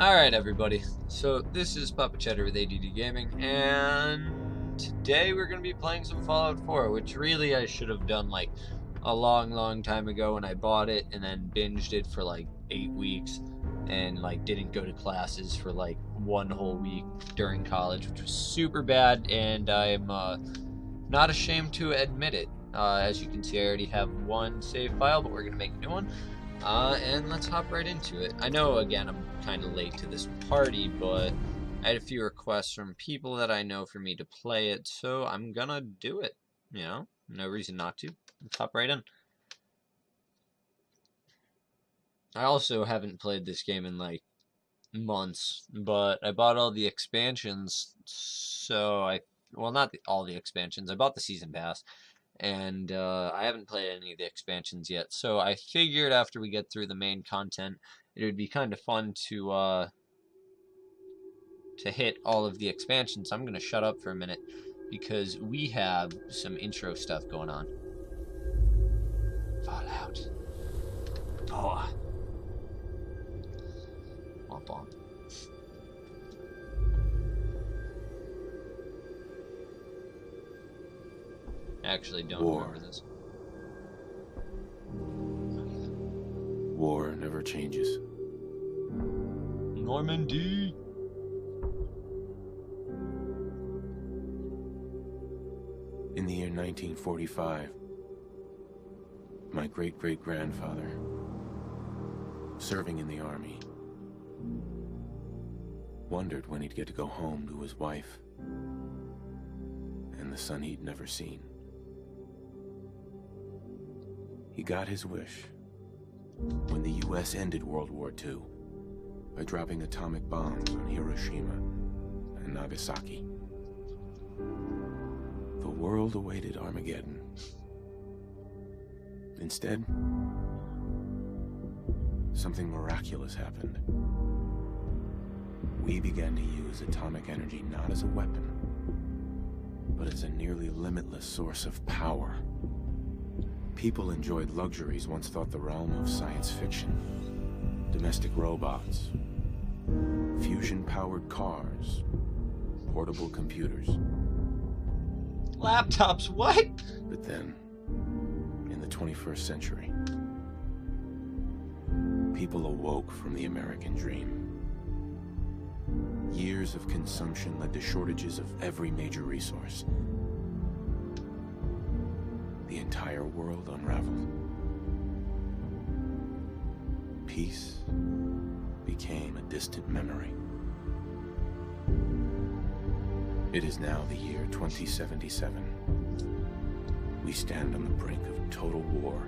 Alright everybody, so this is Papa Chetter with A.D.D Gaming, and today we're going to be playing some Fallout 4, which really I should have done like a long time ago when I bought it and then binged it for like 8 weeks and like didn't go to classes for like one whole week during college, which was super bad, and I'm not ashamed to admit it. As you can see, I already have one save file, but we're going to make a new one. And let's hop right into it. I know, again, I'm kind of late to this party, but I had a few requests from people that I know for me to play it, so I'm gonna do it. You know, no reason not to. Let's hop right in. I also haven't played this game in like months, but I bought all the expansions, well, not all the expansions. I bought the season pass, and I haven't played any of the expansions yet. So I figured after we get through the main content, it would be kind of fun to hit all of the expansions. I'm gonna shut up for a minute because we have some intro stuff going on. Fallout 4. Womp womp. I actually don't remember this. War never changes. Normandy. In the year 1945, my great-great-grandfather, serving in the army, wondered when he'd get to go home to his wife and the son he'd never seen. He got his wish when the U.S. ended World War II by dropping atomic bombs on Hiroshima and Nagasaki. The world awaited Armageddon. Instead, something miraculous happened. We began to use atomic energy not as a weapon, but as a nearly limitless source of power. People enjoyed luxuries once thought the realm of science fiction. Domestic robots, fusion-powered cars, portable computers. Laptops, what? But then, in the 21st century, people awoke from the American dream. Years of consumption led to shortages of every major resource. The entire world unraveled. Peace became a distant memory. It is now the year 2077. We stand on the brink of total war.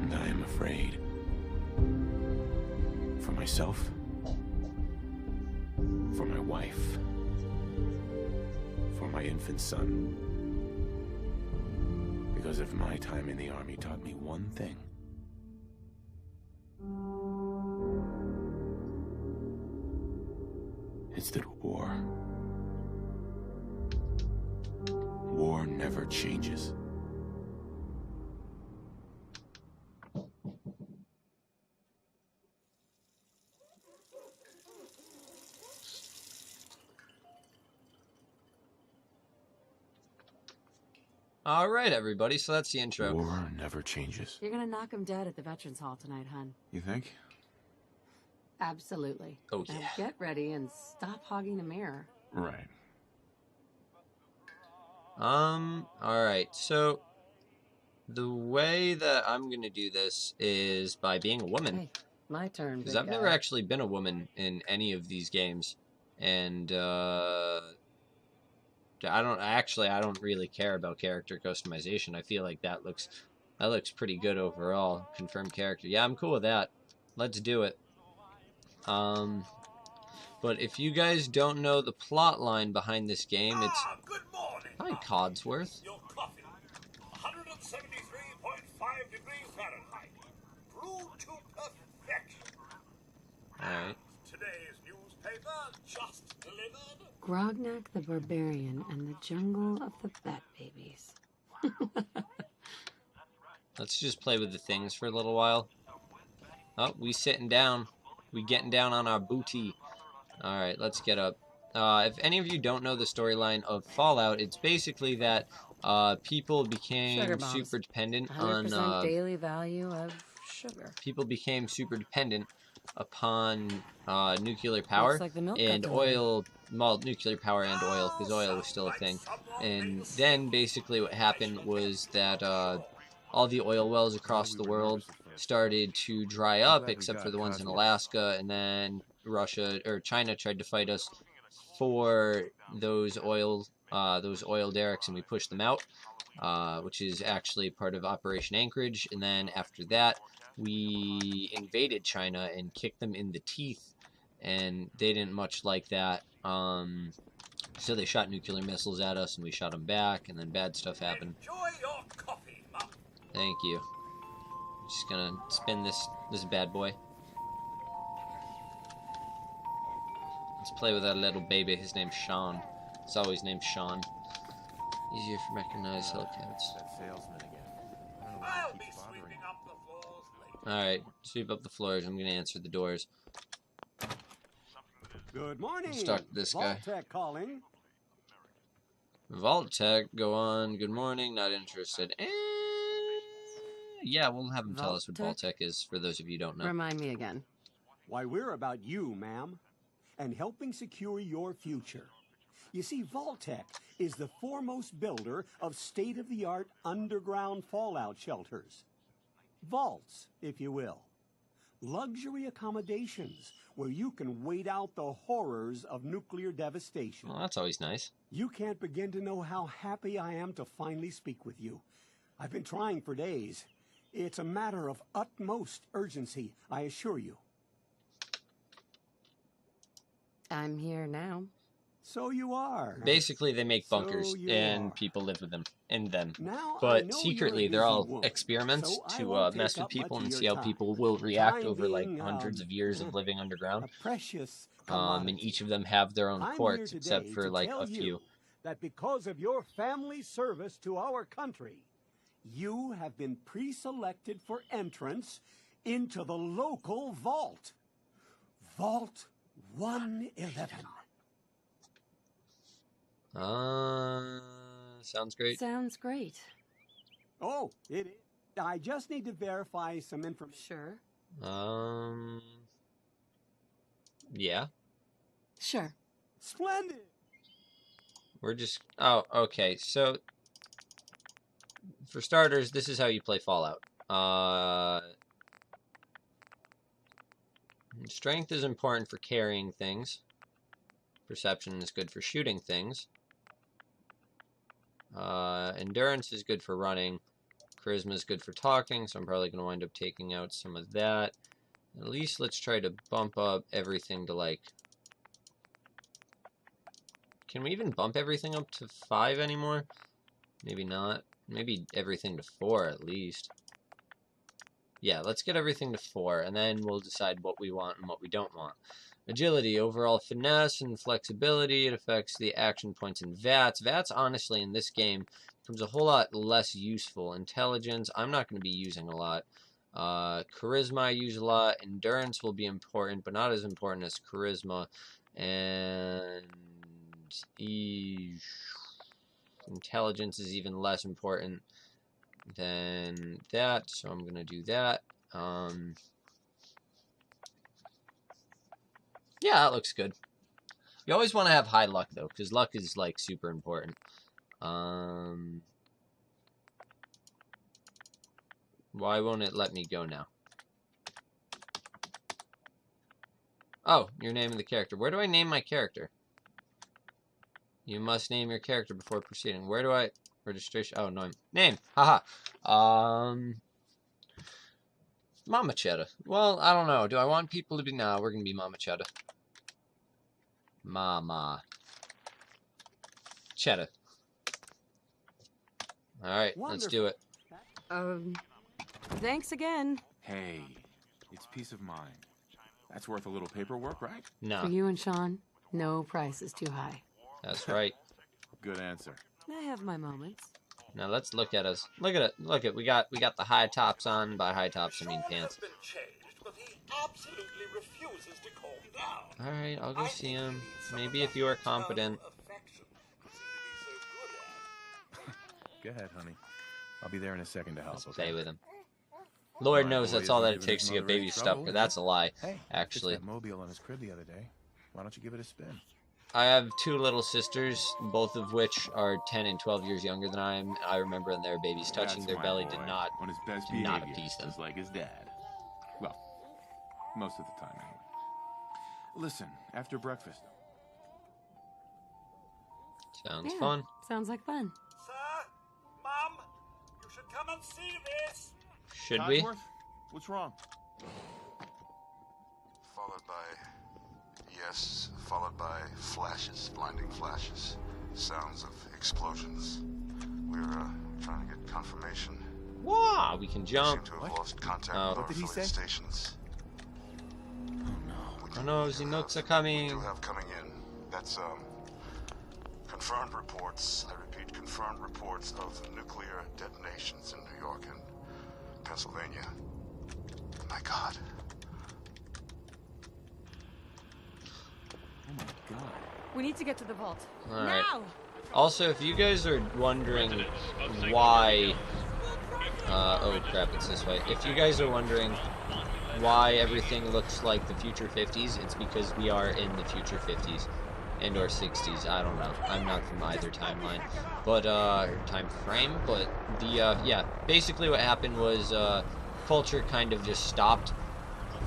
And I am afraid. For myself, for my wife, for my infant son. Because if my time in the army taught me one thing, it's that war never changes. Alright, everybody, so that's the intro. War never changes. You're gonna knock him dead at the Veterans Hall tonight, hun. You think? Absolutely. Oh, Now yeah. get ready and stop hogging the mirror. Right. Alright, so the way that I'm gonna do this is by being a woman. Hey, my turn. Because big I've never guy. actually been a woman in any of these games. And, I don't really care about character customization. I feel like that looks pretty good overall. Confirm character. Yeah, I'm cool with that. Let's do it. But if you guys don't know the plot line behind this game, it's... Good morning. Hi, Codsworth. Your coffee. 173.5 degrees Fahrenheit. Brewed to perfection. Alright. Today's newspaper just delivered. Grognak the Barbarian and the Jungle of the Bat Babies. Let's just play with the things for a little while. Oh, we sitting down. We getting down on our booty. Alright, let's get up. If any of you don't know the storyline of Fallout, it's basically that people Sugar became bombs. super dependent 100% on daily value of sugar. people became super dependent upon nuclear Looks power like the milk got and delivered. oil. Well, nuclear power and oil, because oil was still a thing. And then basically what happened was that all the oil wells across the world started to dry up, except for the ones in Alaska. And then Russia or China tried to fight us for those oil derricks, and we pushed them out, which is actually part of Operation Anchorage. And then after that, we invaded China and kicked them in the teeth, and they didn't much like that. So they shot nuclear missiles at us, and we shot them back, and then bad stuff happened. Enjoy your coffee, Mum. Thank you. I'm just gonna spin this bad boy. Let's play with that little baby. His name's Sean. It's always named Sean. Easier to recognize Hellcats. That salesman again. I don't know why I'll he be keeps bothering sweeping me. up the floors later. Alright, sweep up the floors. I'm gonna answer the doors. Good morning. Let's talk to this guy. Vault-Tec calling. Vault Tech, go on. Good morning, not interested. Yeah, we'll have him tell us what Vault Tech is, for those of you who don't know. Remind me again. Why, we're about you, ma'am, and helping secure your future. You see, Vault-Tec is the foremost builder of state-of-the-art underground fallout shelters. Vaults, if you will. Luxury accommodations where you can wait out the horrors of nuclear devastation. Well, that's always nice. You can't begin to know how happy I am to finally speak with you. I've been trying for days. It's a matter of utmost urgency, I assure you. I'm here now. So you are. Basically, they make bunkers, So you and are. people live with them, in them. Now, I But know secretly, you're a they're all busy woman, experiments so I to won't mess take with up people much and of see your how time. people will react Time over like being, hundreds of years of living underground. A precious And commodity. each of them have their own I'm courts, here except today for to like tell a few. you that because of your family service to our country, you have been pre-selected for entrance into the local vault. Vault 111. Sounds great. Sounds great. Oh, it is. I just need to verify some information. Sure. Yeah. Sure. Splendid. We're just... Oh, okay. So, for starters, this is how you play Fallout. Strength is important for carrying things. Perception is good for shooting things. Endurance is good for running. Charisma is good for talking, so I'm probably going to wind up taking out some of that. At least let's try to bump up everything to, like... Can we even bump everything up to 5 anymore? Maybe not. Maybe everything to 4 at least. Yeah, let's get everything to 4, and then we'll decide what we want and what we don't want. Agility, overall finesse and flexibility. It affects the action points in VATS. VATS, honestly, in this game, becomes a whole lot less useful. Intelligence, I'm not going to be using a lot. Charisma, I use a lot. Endurance will be important, but not as important as charisma. And intelligence is even less important than that, so I'm going to do that. Yeah, that looks good. You always want to have high luck, though, because luck is, like, super important. Why won't it let me go now? Oh, you're naming the character. Where do I name my character? You must name your character before proceeding. Where do I... Registration... Oh, no. Name. Haha. Mama Chetter. Well, I don't know. Do I want people to be... Nah, we're going to be Mama Chetter. Mama Chetter. Alright, let's do it. Thanks again. Hey, it's peace of mind. That's worth a little paperwork, right? No, For you and Sean, no price is too high. that's right. Good answer. I have my moments. Now let's look at us. Look at it. Look at we got the high tops on. By high tops I mean Sean pants. has been changed, but he absolutely refuses to calm down. Alright, I'll go I see think him. he needs some Maybe of if you are that maternal competent. affection you seem to be so good at. Go ahead, honey. I'll be there in a second to help. Let's Okay? play with him. Lord My knows boy that's all isn't that it giving takes his to get mother any baby stuff, trouble, but yeah? that's a lie, Hey, actually. fixed that mobile on his crib the other day. Why don't you give it a spin? I have two little sisters, both of which are 10 and 12 years younger than I am. I remember when they were babies, touching That's their my belly boy, did not on his best did not behavior, appease them. just like his dad. Well, most of the time anyway. Listen, after breakfast. Sounds Yeah, fun. sounds like fun. Sir, Mum, you should come and see this. Should we? Codsworth, what's wrong? Followed by flashes, blinding flashes, sounds of explosions. We're trying to get confirmation. Wow, we can We jump. seem to have lost contact Oh. with What our did he affiliate say? stations. Oh no, the Nukes are coming. We do have coming in. That's confirmed reports. I repeat, confirmed reports of nuclear detonations in New York and Pennsylvania. My God. Oh my God. We need to get to the vault. Alright. Now! Also, if you guys are wondering why... oh crap, it's this way. If you guys are wondering why everything looks like the future 50s, it's because we are in the future 50s. And or 60s, I don't know. I'm not from either timeline. But, or time frame, but the, yeah. Basically what happened was, culture kind of just stopped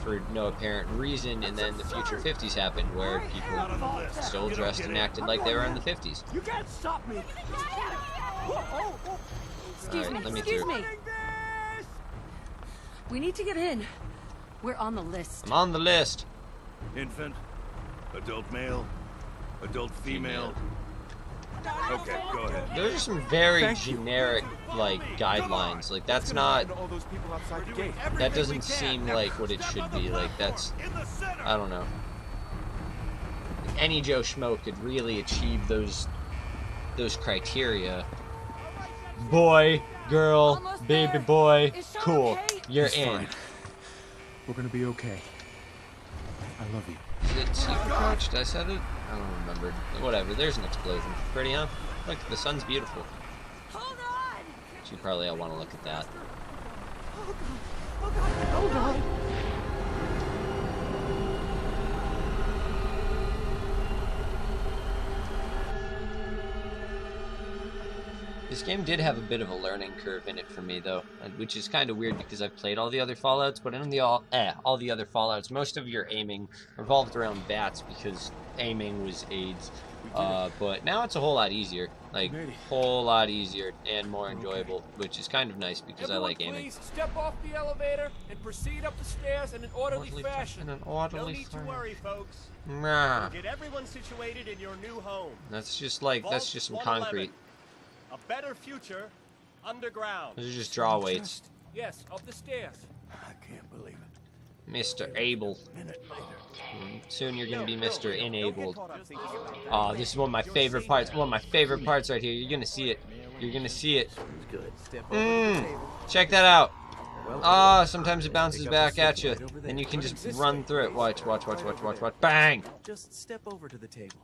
for no apparent reason, and then the future 50s happened, where people still dressed and acted like they were in the 50s. You can't stop me. Excuse Alright, me, let me excuse through. me. We need to get in. We're on the list. I'm on the list. Infant, adult male, adult female. Okay, go ahead. Those are some very Thank you. generic, like, guidelines. Like, that's not... All those people outside the gate. That doesn't seem like what it should be. Like, that's... I don't know. Any Joe Schmo could really achieve those criteria. Boy, girl, Almost baby there. boy, Is Sean cool. okay? You're It's in. fine. We're gonna be okay. I love you. Is it super crouched? I said it? I don't remember. Whatever, there's an explosion. Pretty, huh? Look, the sun's beautiful. Hold on! So you probably all want to look at that. Oh god! This game did have a bit of a learning curve in it for me, though, which is kind of weird because I've played all the other Fallouts, but in all the other Fallouts, most of your aiming revolved around bats because aiming was AIDS. But now it's a whole lot easier, like whole lot easier and more enjoyable, which is kind of nice because I like aiming. Please step off the elevator and proceed up the stairs in an orderly fashion. In an orderly No need to fashion. worry, folks. Nah, We'll get everyone situated in your new home. that's just like that's just some Vault concrete. 111. A better future underground. Those are just draw weights. Yes, up the stairs. I can't believe it. Mr. Able. Minute later. Soon you're gonna be Mr. Don't get Enabled. caught up thinking about that. Oh, this is one of my favorite parts. One of my favorite parts right here. You're gonna see it. You're gonna see it. Check that out. Ah, sometimes it bounces back at you, and you can just run through it. Watch, watch, watch, watch, watch, watch. Bang! Just step over to the table.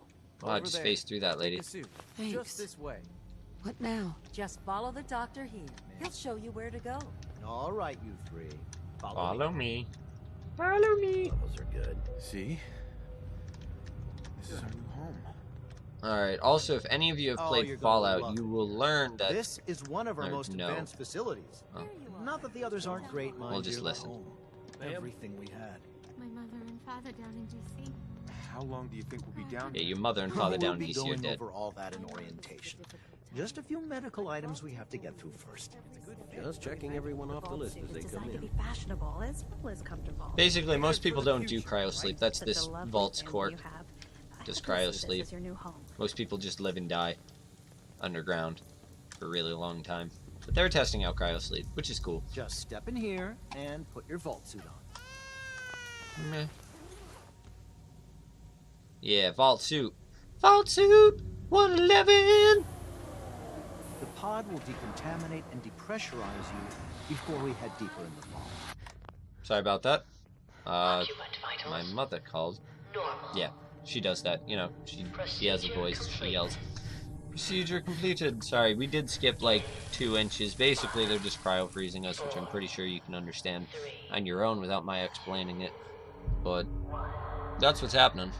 Oh, I just faced through that lady. Just Thanks. this way. What now? Just follow the doctor here. He'll show you where to go. All right, you three. Follow me. Follow me. Those are good. See? This is our new home. Alright, also, if any of you have Oh, played you're gonna Fallout, love you it. will learn that... This is one of our Or most no. advanced facilities. Oh. Not that the others aren't great, mind We'll just you. listen. Home. Everything we had. My mother and father down in D.C. How long do you think we'll be down Yeah, here? your mother and father We'll down in be DC are going dead. over all that in orientation. Just a few medical items we have to get through first. Just checking everyone off the list as they come Designed to in. be fashionable as well as comfortable. Basically, most people don't do cryosleep. That's Such a this lovely vault's family quirk. you have. Does I hope you see cryosleep. this as your new home. Most people just live and die underground for a really long time. But they're testing out cryosleep, which is cool. Just step in here and put your vault suit on. Meh. Yeah, vault suit. Vault suit 111! The pod will decontaminate and depressurize you before we head deeper in the vault. Sorry about that. My mother called. Yeah, she does that. You know, she has a voice. She yells. Procedure completed. Sorry, we did skip like 2 inches. Basically, they're just cryo-freezing us, which I'm pretty sure you can understand on your own without my explaining it. But that's what's happening.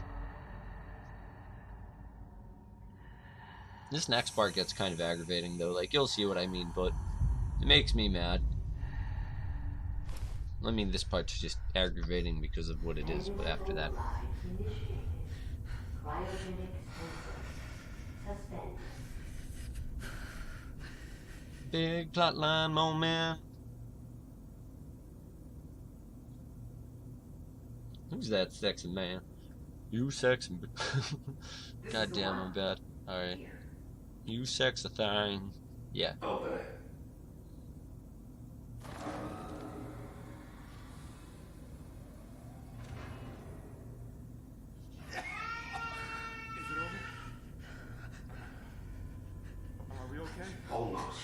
This next part gets kind of aggravating, though. Like, you'll see what I mean, but it makes me mad. I mean, this part's just aggravating because of what it is, but after that... Big plotline moment. Who's that sexy man? You sexy. God damn, I'm bad. Alright. You sexy thing. Yeah. Open it. Almost.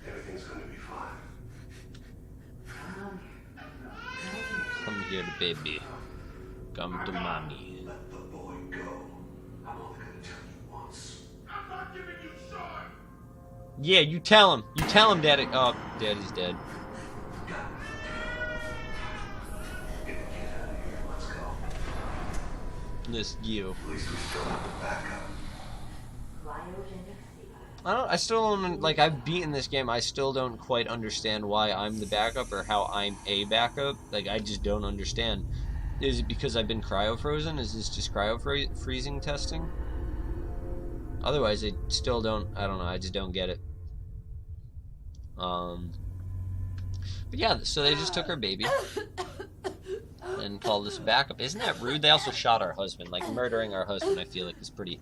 Everything's going to be fine. Come here, baby. Come to mommy. Let the boy go. I'm only going to tell you once. I'm not giving you shot. Yeah, you tell him. You tell him, Daddy. Oh, Daddy's dead. Get out of here. Let's go. This you. At least we still have the backup. I still don't, like, I've beaten this game, I still don't quite understand why I'm the backup, or how I'm a backup. Like, I just don't understand. Is it because I've been cryo-frozen? Is this just cryo-freezing testing? Otherwise, I still don't, I don't know, I just don't get it. But yeah, so they just took her baby and called us backup. Isn't that rude? They also shot our husband. Like, murdering our husband, I feel like, is pretty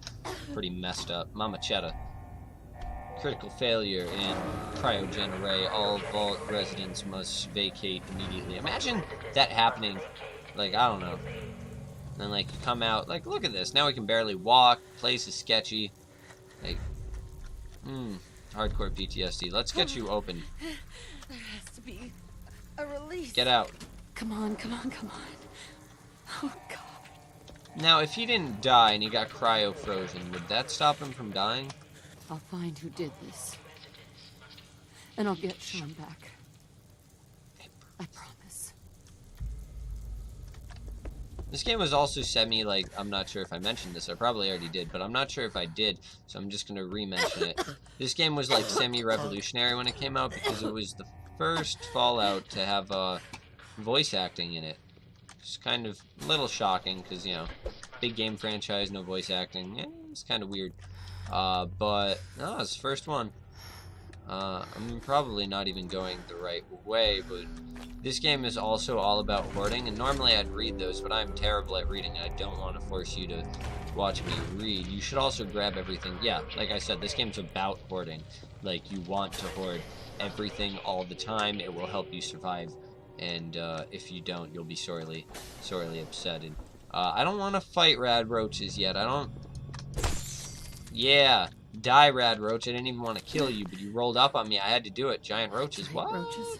messed up. Mama Chetter. Critical failure in cryogen array. All vault residents must vacate immediately. Imagine that happening. Like, I don't know. And then, like, you come out. Like, look at this. Now we can barely walk. Place is sketchy. Like, hardcore PTSD. Let's get you open. There has to be a release. Get out. Come on, come on, come on. Oh, God. Now, if he didn't die and he got cryo-frozen, would that stop him from dying? I'll find who did this. And I'll get Sean back. I promise. This game was also semi, like, I'm not sure if I mentioned this. I probably already did, but I'm not sure if I did, so I'm just going to re-mention it. This game was, like, semi-revolutionary when it came out because it was the first Fallout to have voice acting in it. It's kind of a little shocking because, you know, big game franchise, no voice acting. Yeah, it's kind of weird. But, no, it's the first one. I'm probably not even going the right way, but this game is also all about hoarding, and normally I'd read those, but I'm terrible at reading, and I don't want to force you to watch me read. You should also grab everything. Yeah, like I said, this game's about hoarding. Like, you want to hoard everything all the time. It will help you survive, and if you don't, you'll be sorely upset. And I don't want to fight rad roaches yet. I don't... Yeah, die, rad roach. I didn't even want to kill you, but you rolled up on me. I had to do it. Giant roaches. What? Roaches?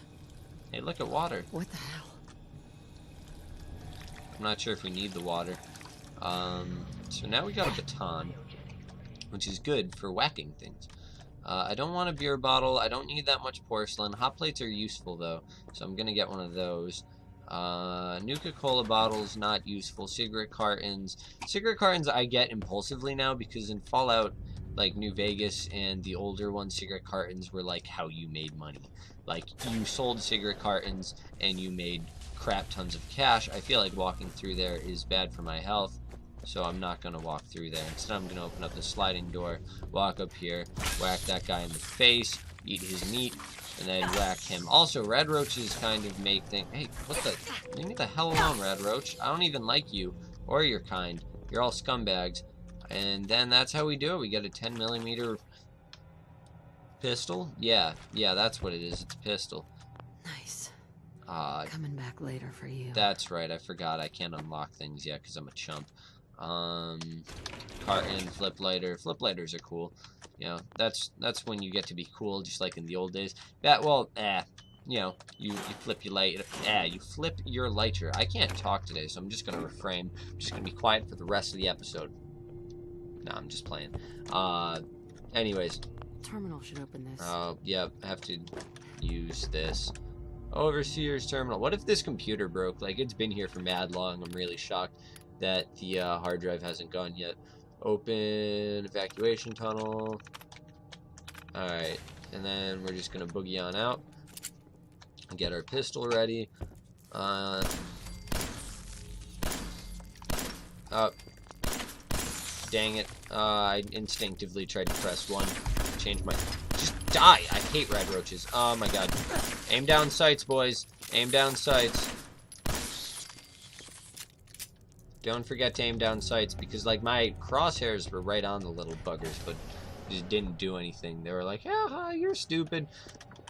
Hey, look at water. What the hell? I'm not sure if we need the water. So now we got a baton, which is good for whacking things. I don't want a beer bottle. I don't need that much porcelain. Hot plates are useful, though, so I'm going to get one of those. Nuka-Cola bottles, not useful. Cigarette cartons. Cigarette cartons I get impulsively now because in Fallout, like New Vegas and the older ones, cigarette cartons were like how you made money. Like, you sold cigarette cartons and you made crap tons of cash. I feel like walking through there is bad for my health, so I'm not going to walk through there. Instead, I'm going to open up the sliding door, walk up here, whack that guy in the face, eat his meat, and then whack him. Also, red roaches kind of make things... Hey, what the... Leave me the hell alone, red roach. I don't even like you, or your kind. You're all scumbags. And then that's how we do it. We get a 10mm pistol. Yeah, that's what it is. It's a pistol. Nice. Coming back later for you. That's right. I forgot. I can't unlock things yet because I'm a chump. Carton, flip lighter. Flip lighters are cool. You know, that's when you get to be cool, just like in the old days. Yeah, well, you know, you flip your light. Yeah, you flip your lighter. I can't talk today, so I'm just gonna refrain. I'm just gonna be quiet for the rest of the episode. No, I'm just playing. Anyways. Terminal should open this. Oh, yep. I have to use this. Overseer's terminal. What if this computer broke? Like, it's been here for mad long. I'm really shocked that the hard drive hasn't gone yet. Open evacuation tunnel. Alright. And then we're just gonna boogie on out. Get our pistol ready. Oh. Dang it. I instinctively tried to press 1. Change my... Just die! I hate red roaches. Oh my god. Aim down sights, boys. Aim down sights. Don't forget to aim down sights, because, like, my crosshairs were right on the little buggers, but just didn't do anything. They were like, haha, you're stupid.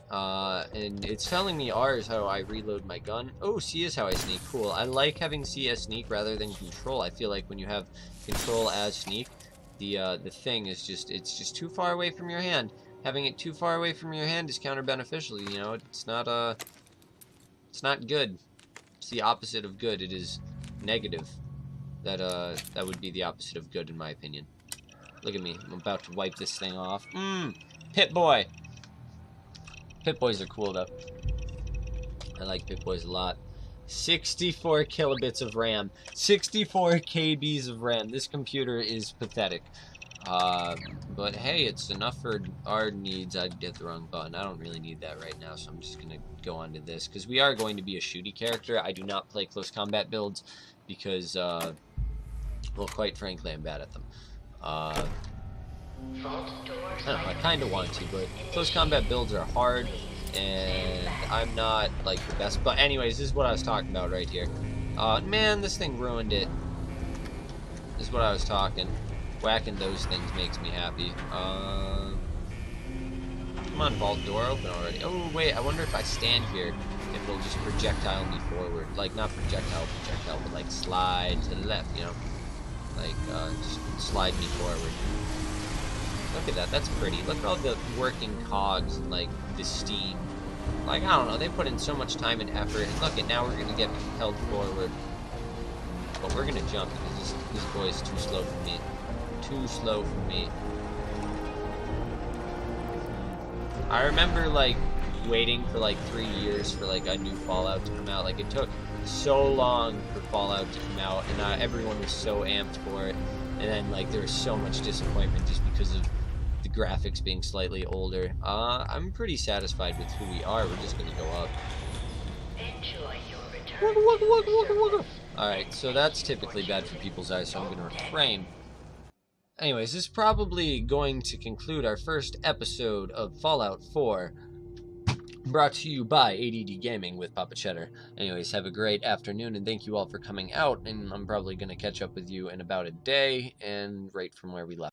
And it's telling me R is how I reload my gun. Oh, C is how I sneak. Cool. I like having C as sneak rather than control. I feel like when you have control as sneak, the thing is just, it's just too far away from your hand. Having it too far away from your hand is counter beneficial, you know. It's not good. It's the opposite of good. It is negative. That would be the opposite of good in my opinion. Look at me. I'm about to wipe this thing off. Pip-Boy. Pip-Boys are cool though. I like Pip-Boys a lot. 64 kilobits of RAM. 64 KBs of RAM. This computer is pathetic. But hey, it's enough for our needs. I did the wrong button. I don't really need that right now, so I'm just gonna go on to this. Because we are going to be a shooty character. I do not play close combat builds because, well, quite frankly, I'm bad at them. I don't know, I kind of want to, but close combat builds are hard, and I'm not, like, the best. But anyways, this is what I was talking about right here. Man, this thing ruined it. This is what I was talking. Whacking those things makes me happy. Come on, vault door open already. Oh, wait, I wonder if I stand here, if it'll just projectile me forward. Like, not projectile, but, like, slide to the left, you know? Like, just slide me forward. Look at that, that's pretty. Look at all the working cogs and, like, the steam. Like, I don't know, they put in so much time and effort, and look at, now we're gonna get propelled forward. But we're gonna jump, because this boy is too slow for me. Too slow for me. I remember, like, waiting for, like, 3 years for, like, a new Fallout to come out. Like, it took so long for Fallout to come out, and everyone was so amped for it. And then, like, there was so much disappointment just because of the graphics being slightly older. I'm pretty satisfied with who we are. We're just gonna go up. Enjoy your return. Alright, so that's typically bad for people's eyes, so I'm gonna refrain. Anyways, this is probably going to conclude our first episode of Fallout 4, brought to you by A.D.D Gaming with Papa Chetter. Anyways, have a great afternoon, and thank you all for coming out, and I'm probably going to catch up with you in about a day, and right from where we left.